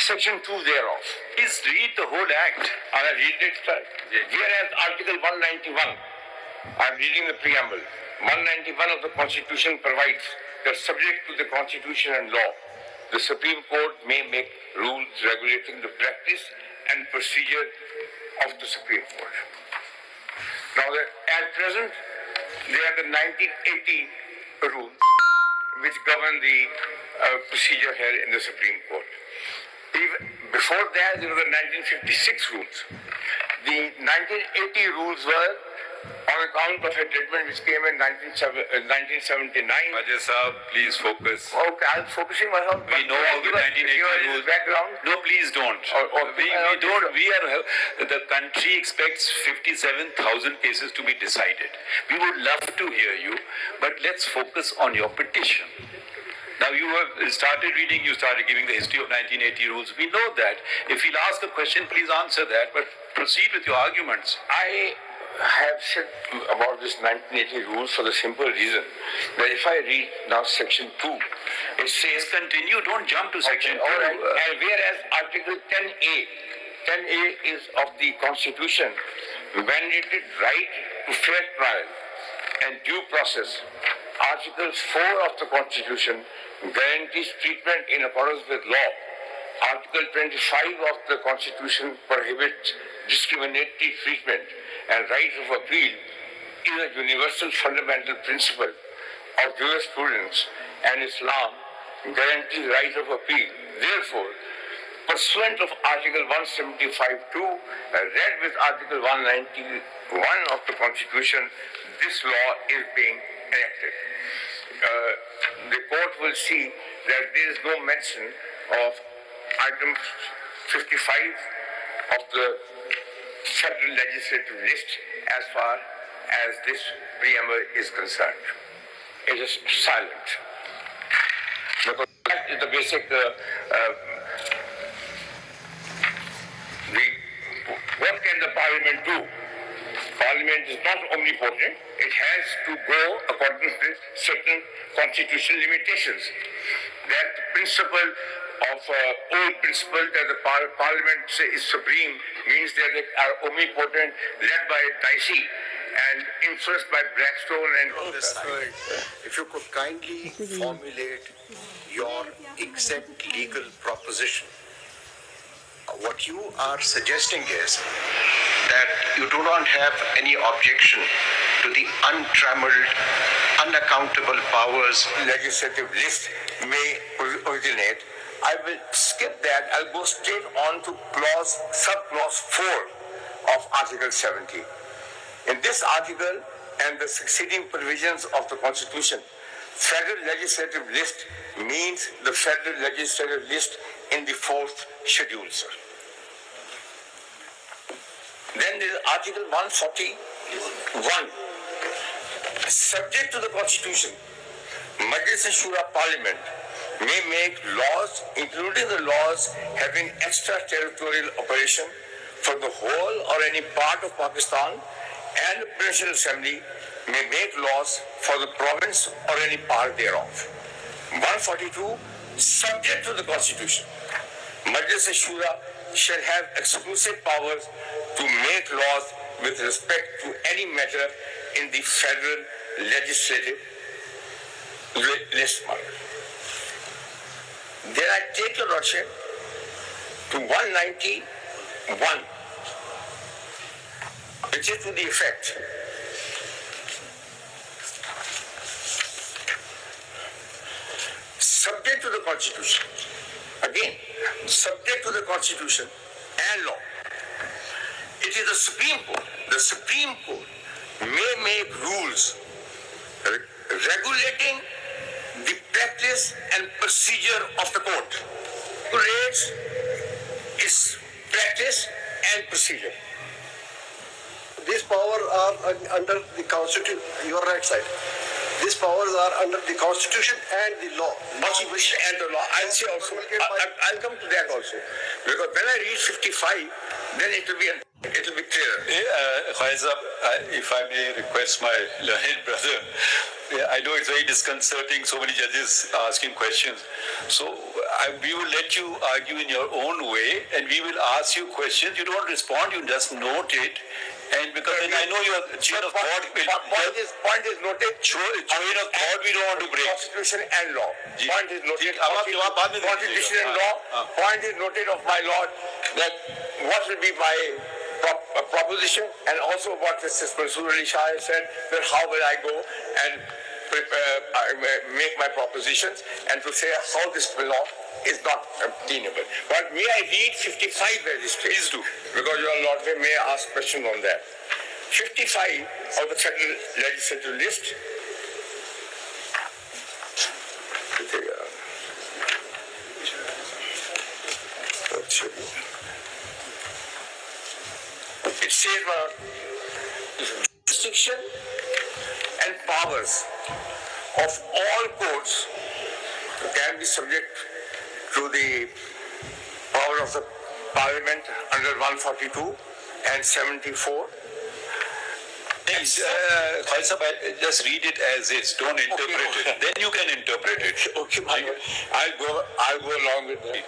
Section 2 thereof. Please read the whole act. And I read it, sir. Whereas Article 191, I'm reading the preamble. 191 of the Constitution provides that subject to the Constitution and law, the Supreme Court may make rules regulating the practice and procedure of the Supreme Court. Now, at present, there are the 1980 rules which govern the procedure here in the Supreme Court. Even before that, there were the 1956 rules. The 1980 rules were on account of a judgment which came in 1979. Ajay Saab, please focus. Okay, I'm focusing myself. We know all the 1980 rules. Background. No, please don't. The country expects 57,000 cases to be decided. We would love to hear you, but let's focus on your petition. Now you have started reading, you started giving the history of 1980 rules. We know that. If he'll ask a question, please answer that, but proceed with your arguments. I have said about this 1980 rules for the simple reason that if I read now Section 2, it says... Continue, don't jump to Section 2. All right. And whereas Article 10A is of the Constitution, mandated right to fair trial and due process. Article 4 of the Constitution guarantees treatment in accordance with law. Article 25 of the Constitution prohibits discriminatory treatment, and right of appeal is a universal fundamental principle of jurisprudence, and Islam guarantees right of appeal. Therefore, pursuant of Article 175(2), read with Article 191 of the Constitution, this law is being enacted. The court will see that there is no mention of item 55 of the federal legislative list as far as this preamble is concerned. It is silent. Because that is the basic what can the parliament do? Parliament is not omnipotent. It has to go according to certain constitutional limitations. That the principle of old principle that the parliament is supreme means that they are omnipotent, led by Dicey and influenced by Blackstone and all this. If you could kindly formulate your exact legal proposition. What you are suggesting is that you do not have any objection to the untrammeled, unaccountable powers legislative list may originate. I will skip that. I'll go straight on to subclause 4 of Article 70. In this article and the succeeding provisions of the Constitution, federal legislative list means the federal legislative list in the 4th schedule, sir. Then there is Article 141. Subject to the Constitution, Majlis-e-Shura Parliament may make laws, including the laws having extraterritorial operation for the whole or any part of Pakistan, and the Presidential Assembly may make laws for the province or any part thereof. 142. Subject to the Constitution, Majlis-e-Shura shall have exclusive powers to make laws with respect to any matter in the federal legislative list. Then I take your lordship to 191, which is to the effect subject to the Constitution. Again, subject to the Constitution and law. It is the Supreme Court. The Supreme Court may make rules regulating the practice and procedure of the court. Regulates its practice and procedure. These powers are under the Constitution. Your right side. These powers are under the Constitution and the law. Constitution and the law. I'll say also. I'll come to that also. Because when I read 55, then it will be clearer. Faiz, if I may request my learned brother, I know it's very disconcerting, so many judges asking questions. So we will let you argue in your own way, and we will ask you questions. You don't respond, you just note it. And because then I know your chain of thought will... Point is noted. Chain of thought we don't want to break. Constitution and law. Point is noted. Constitution and law. Point is noted of my lord that what will be my proposition, and also what Justice Mansoor Ali Shah has said, that how will I go and make my propositions and to say how this law is not obtainable. But may I read 55 registries? Please do. Because your lord may ask questions on that. 55 of the federal legislative list. It says jurisdiction and powers of all courts can be subject to the power of the Parliament under 142 and 74. Just read it as is. Don't interpret it. Then you can interpret it. Okay, I'll go along with that.